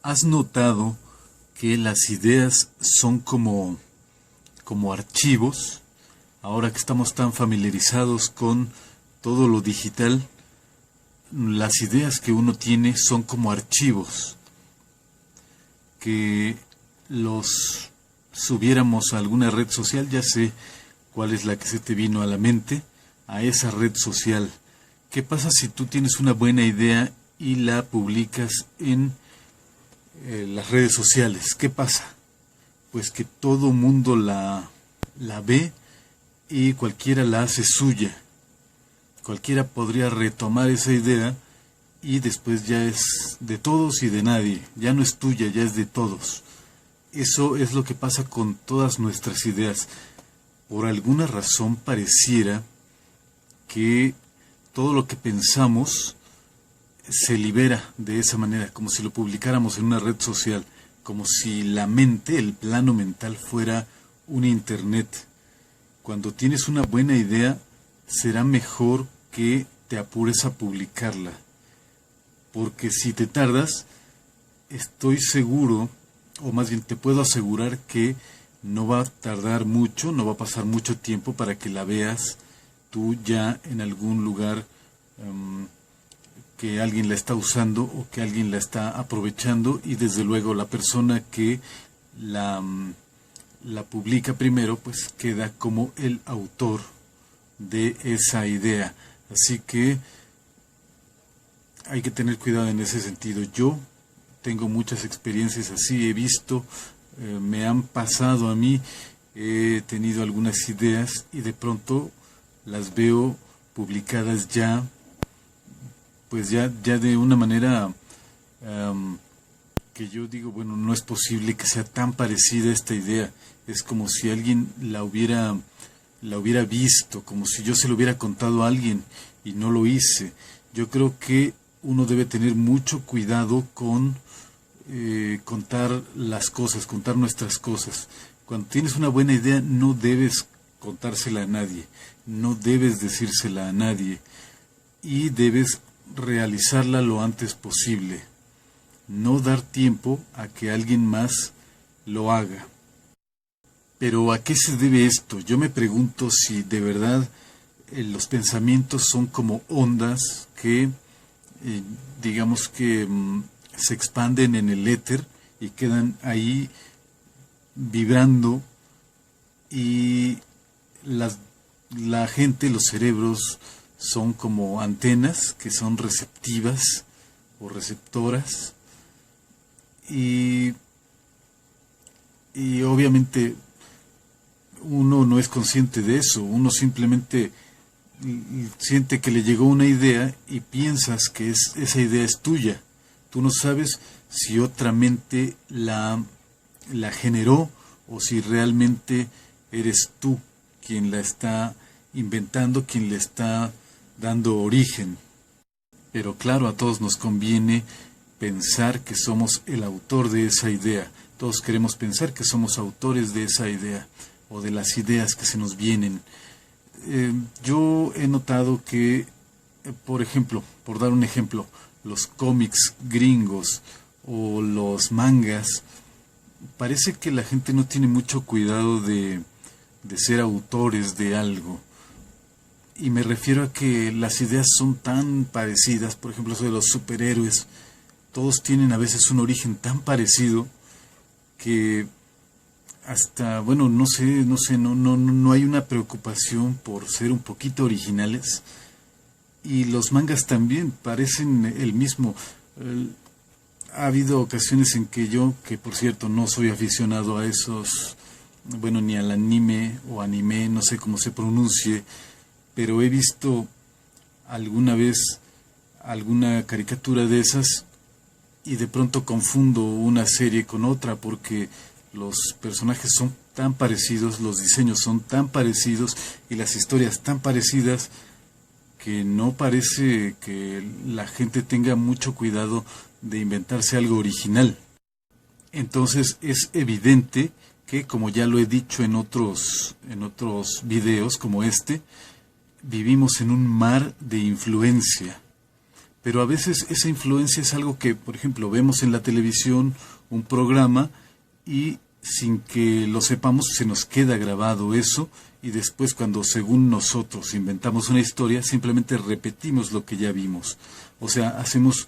¿Has notado que las ideas son como archivos? Ahora que estamos tan familiarizados con todo lo digital, las ideas que uno tiene son como archivos que los subiéramos a alguna red social, ya sé cuál es la que se te vino a la mente, a esa red social. ¿Qué pasa si tú tienes una buena idea y la publicas en las redes sociales? ¿Qué pasa? Pues que todo mundo la ve y cualquiera la hace suya. Cualquiera podría retomar esa idea y después ya es de todos y de nadie. Ya no es tuya, ya es de todos. Eso es lo que pasa con todas nuestras ideas. Por alguna razón pareciera que todo lo que pensamos se libera de esa manera, como si lo publicáramos en una red social, como si la mente, el plano mental fuera un internet. Cuando tienes una buena idea, será mejor que te apures a publicarla, porque si te tardas, estoy seguro, o más bien te puedo asegurar que no va a tardar mucho, no va a pasar mucho tiempo para que la veas tú ya en algún lugar que alguien la está usando o que alguien la está aprovechando, y desde luego la persona que la publica primero pues queda como el autor de esa idea. Así que hay que tener cuidado en ese sentido. Yo tengo muchas experiencias así, he visto, me han pasado a mí, he tenido algunas ideas y de pronto las veo publicadas ya, pues ya de una manera que yo digo, bueno, no es posible que sea tan parecida esta idea. Es como si alguien la hubiera visto, como si yo se lo hubiera contado a alguien y no lo hice. Yo creo que uno debe tener mucho cuidado con contar las cosas, contar nuestras cosas. Cuando tienes una buena idea, no debes contársela a nadie, no debes decírsela a nadie y debes realizarla lo antes posible. No dar tiempo a que alguien más lo haga. Pero ¿a qué se debe esto? Yo me pregunto si de verdad los pensamientos son como ondas que, digamos que se expanden en el éter y quedan ahí vibrando, y la gente, los cerebros, son como antenas que son receptivas o receptoras, y obviamente uno no es consciente de eso, uno simplemente siente que le llegó una idea y piensas que esa idea es tuya. Tú no sabes si otra mente la generó o si realmente eres tú quien la está inventando, quien le está dando origen. Pero claro, a todos nos conviene pensar que somos el autor de esa idea. Todos queremos pensar que somos autores de esa idea o de las ideas que se nos vienen. Yo he notado que, por ejemplo, por dar un ejemplo, los cómics gringos o los mangas, parece que la gente no tiene mucho cuidado de ser autores de algo. Y me refiero a que las ideas son tan parecidas. Por ejemplo, eso de los superhéroes, todos tienen a veces un origen tan parecido que hasta, bueno, no hay una preocupación por ser un poquito originales. Y los mangas también parecen el mismo. Ha habido ocasiones en que yo, que por cierto no soy aficionado a esos, bueno, ni al anime o anime, no sé cómo se pronuncie, pero he visto alguna vez alguna caricatura de esas y de pronto confundo una serie con otra porque los personajes son tan parecidos, los diseños son tan parecidos y las historias tan parecidas que no parece que la gente tenga mucho cuidado de inventarse algo original. Entonces es evidente que, como ya lo he dicho en otros videos como este, vivimos en un mar de influencia. pero a veces esa influencia es algo que, por ejemplo, vemos en la televisión un programa y sin que lo sepamos se nos queda grabado eso, y después cuando según nosotros inventamos una historia simplemente repetimos lo que ya vimos. O sea, hacemos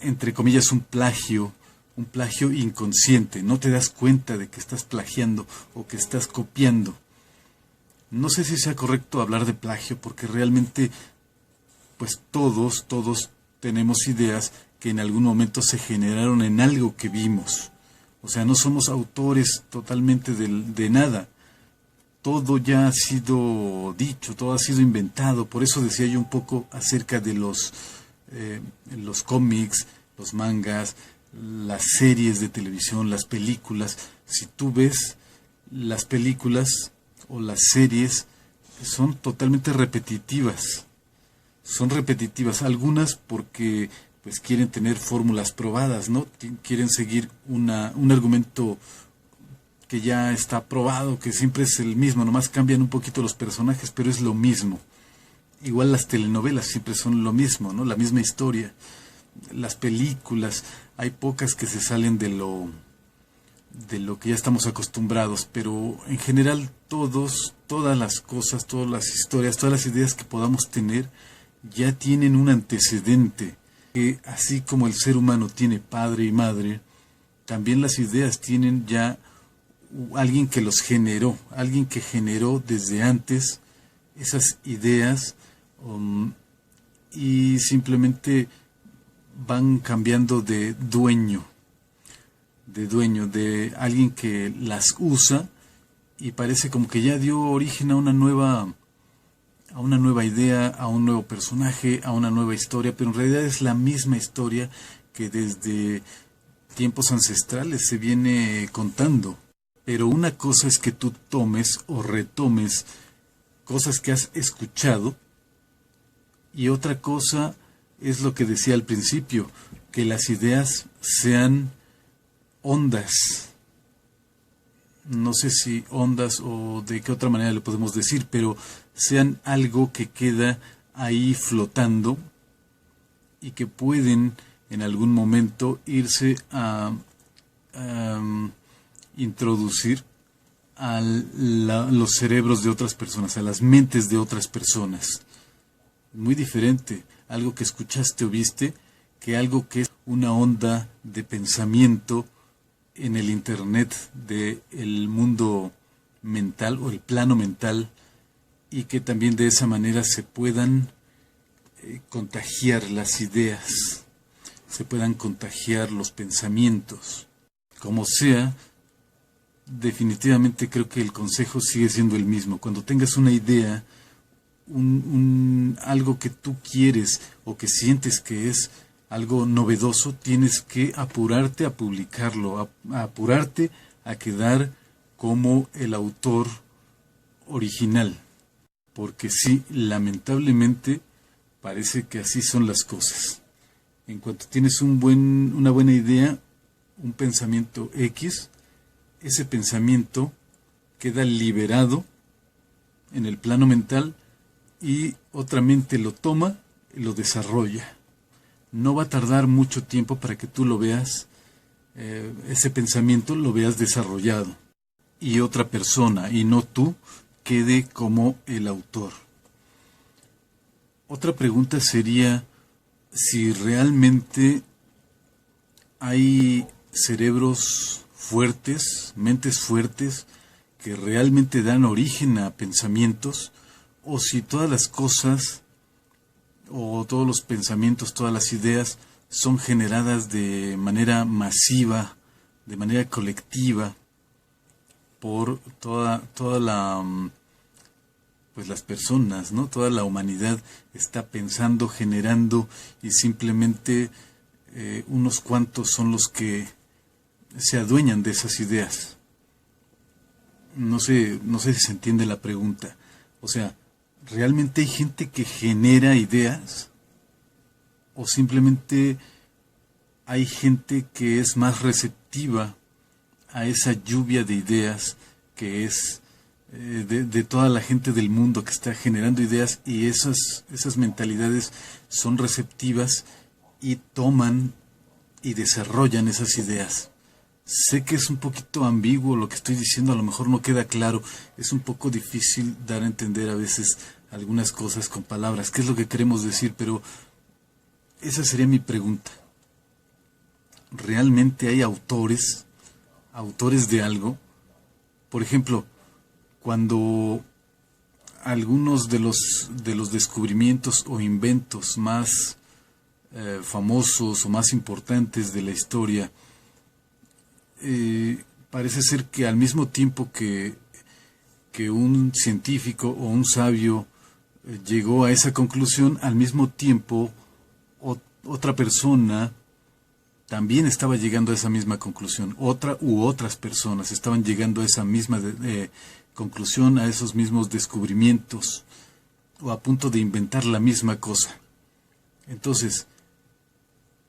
entre comillas un plagio inconsciente. No te das cuenta de que estás plagiando o que estás copiando. No sé si sea correcto hablar de plagio, porque realmente pues todos tenemos ideas que en algún momento se generaron en algo que vimos. O sea, no somos autores totalmente de nada. Todo ya ha sido dicho, todo ha sido inventado. Por eso decía yo un poco acerca de los cómics, los mangas, las series de televisión, las películas. Si tú ves las películas o las series, son totalmente repetitivas. Son repetitivas, algunas porque pues quieren tener fórmulas probadas, ¿no? Quieren seguir un argumento que ya está probado, que siempre es el mismo, nomás cambian un poquito los personajes, pero es lo mismo. Igual las telenovelas siempre son lo mismo, ¿no? La misma historia. Las películas, hay pocas que se salen de lo que ya estamos acostumbrados, pero en general todas las cosas, todas las historias, todas las ideas que podamos tener ya tienen un antecedente, que así como el ser humano tiene padre y madre, también las ideas tienen ya alguien que los generó, alguien que generó desde antes esas ideas, y simplemente van cambiando de dueño, de alguien que las usa, y parece como que ya dio origen a una nueva idea, a un nuevo personaje, a una nueva historia, pero en realidad es la misma historia que desde tiempos ancestrales se viene contando. Pero una cosa es que tú tomes o retomes cosas que has escuchado, y otra cosa es lo que decía al principio, que las ideas sean ondas. No sé si ondas o de qué otra manera le podemos decir, pero sean algo que queda ahí flotando y que pueden en algún momento irse a introducir a los cerebros de otras personas, a las mentes de otras personas. Muy diferente algo que escuchaste o viste que algo que es una onda de pensamiento en el internet del mundo mental o el plano mental, y que también de esa manera se puedan contagiar las ideas, se puedan contagiar los pensamientos. Como sea, definitivamente creo que el consejo sigue siendo el mismo. Cuando tengas una idea, algo que tú quieres o que sientes que es algo novedoso, tienes que apurarte a publicarlo, a apurarte a quedar como el autor original. Porque sí, lamentablemente, parece que así son las cosas. En cuanto tienes una buena idea, un pensamiento X, ese pensamiento queda liberado en el plano mental y otra mente lo toma y lo desarrolla. No va a tardar mucho tiempo para que tú lo veas, ese pensamiento lo veas desarrollado, y otra persona, y no tú, quede como el autor. Otra pregunta sería si realmente hay cerebros fuertes, mentes fuertes, que realmente dan origen a pensamientos, o si todas las cosas o todos los pensamientos, todas las ideas son generadas de manera masiva, de manera colectiva, por toda pues las personas, ¿no? Toda la humanidad está pensando, generando, y simplemente unos cuantos son los que se adueñan de esas ideas. No sé si se entiende la pregunta. O sea, ¿realmente hay gente que genera ideas? ¿O simplemente hay gente que es más receptiva a esa lluvia de ideas que es de toda la gente del mundo que está generando ideas, y esas mentalidades son receptivas y toman y desarrollan esas ideas. Sé que es un poquito ambiguo lo que estoy diciendo, a lo mejor no queda claro, es un poco difícil dar a entender a veces algunas cosas con palabras, qué es lo que queremos decir, pero esa sería mi pregunta. ¿Realmente hay autores de algo? Por ejemplo, cuando algunos de los descubrimientos o inventos más famosos o más importantes de la historia, parece ser que al mismo tiempo que un científico o un sabio llegó a esa conclusión, al mismo tiempo otra persona también estaba llegando a esa misma conclusión. Otra u otras personas estaban llegando a esa misma conclusión, a esos mismos descubrimientos, o a punto de inventar la misma cosa. Entonces,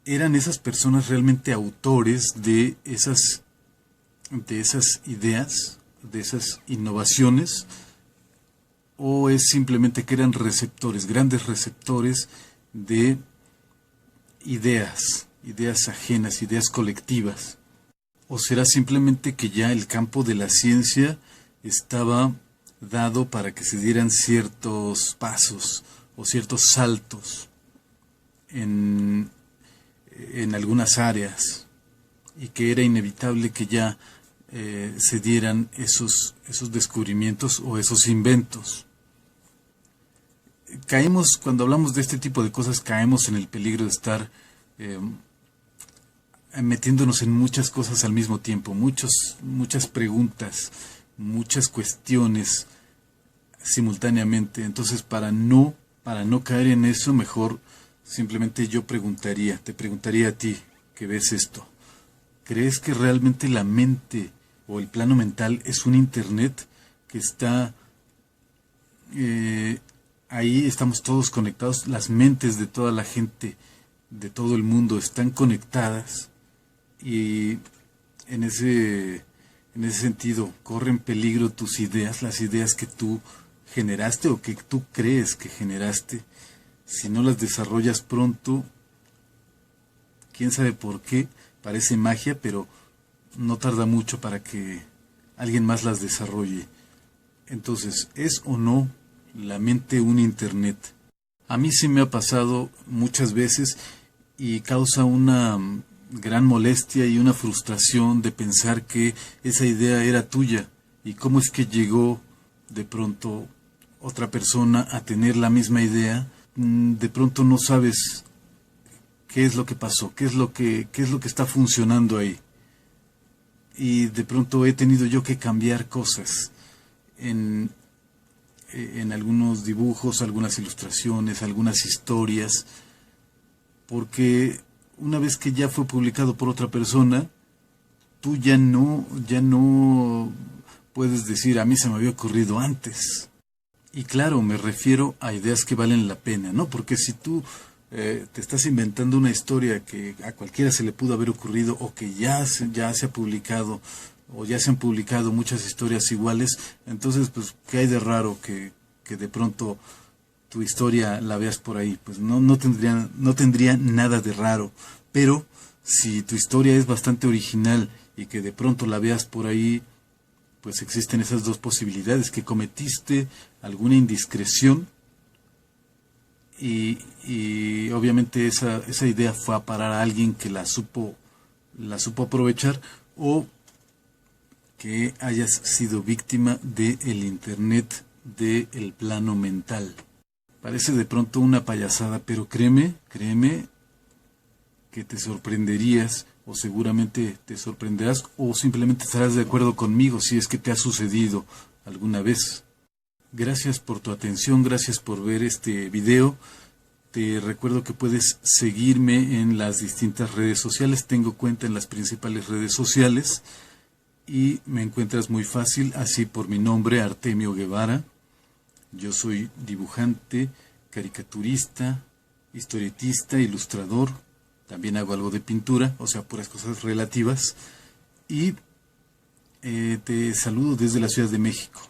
¿eran esas personas realmente autores de esas ideas, de esas innovaciones? ¿O es simplemente que eran receptores, grandes receptores de ideas ajenas, ideas colectivas? ¿O será simplemente que ya el campo de la ciencia estaba dado para que se dieran ciertos pasos o ciertos saltos en algunas áreas, y que era inevitable que ya se dieran esos descubrimientos o esos inventos? Cuando hablamos de este tipo de cosas, caemos en el peligro de estar metiéndonos en muchas cosas al mismo tiempo, muchas preguntas, muchas cuestiones simultáneamente. Entonces, para no caer en eso, mejor simplemente te preguntaría a ti que ves esto. ¿Crees que realmente la mente o el plano mental es un internet que está ahí? Estamos todos conectados, las mentes de toda la gente de todo el mundo están conectadas, y en ese sentido corren peligro tus ideas, las ideas que tú generaste o que tú crees que generaste. Si no las desarrollas pronto, quién sabe por qué, parece magia, pero no tarda mucho para que alguien más las desarrolle. Entonces, ¿es o no la mente un internet? A mí sí me ha pasado muchas veces, y causa una gran molestia y una frustración de pensar que esa idea era tuya, y cómo es que llegó de pronto otra persona a tener la misma idea. De pronto no sabes qué es lo que pasó, qué es lo que está funcionando ahí. Y de pronto he tenido yo que cambiar cosas en algunos dibujos, algunas ilustraciones, algunas historias, porque una vez que ya fue publicado por otra persona, tú ya no puedes decir, a mí se me había ocurrido antes. Y claro, me refiero a ideas que valen la pena, ¿no? Porque si tú te estás inventando una historia que a cualquiera se le pudo haber ocurrido, o que ya se ha publicado, o ya se han publicado muchas historias iguales, entonces, pues, ¿qué hay de raro que de pronto tu historia la veas por ahí? Pues no tendría nada de raro. Pero si tu historia es bastante original y que de pronto la veas por ahí, pues existen esas dos posibilidades: que cometiste alguna indiscreción y obviamente esa idea fue a parar a alguien que la supo aprovechar, o que hayas sido víctima del internet, del plano mental. Parece de pronto una payasada, pero créeme que te sorprenderías, o seguramente te sorprenderás, o simplemente estarás de acuerdo conmigo si es que te ha sucedido alguna vez. Gracias por tu atención, gracias por ver este video. Te recuerdo que puedes seguirme en las distintas redes sociales. Tengo cuenta en las principales redes sociales y me encuentras muy fácil, así por mi nombre, Artemio Guevara. Yo soy dibujante, caricaturista, historietista, ilustrador. También hago algo de pintura, o sea, puras cosas relativas. Y te saludo desde la Ciudad de México.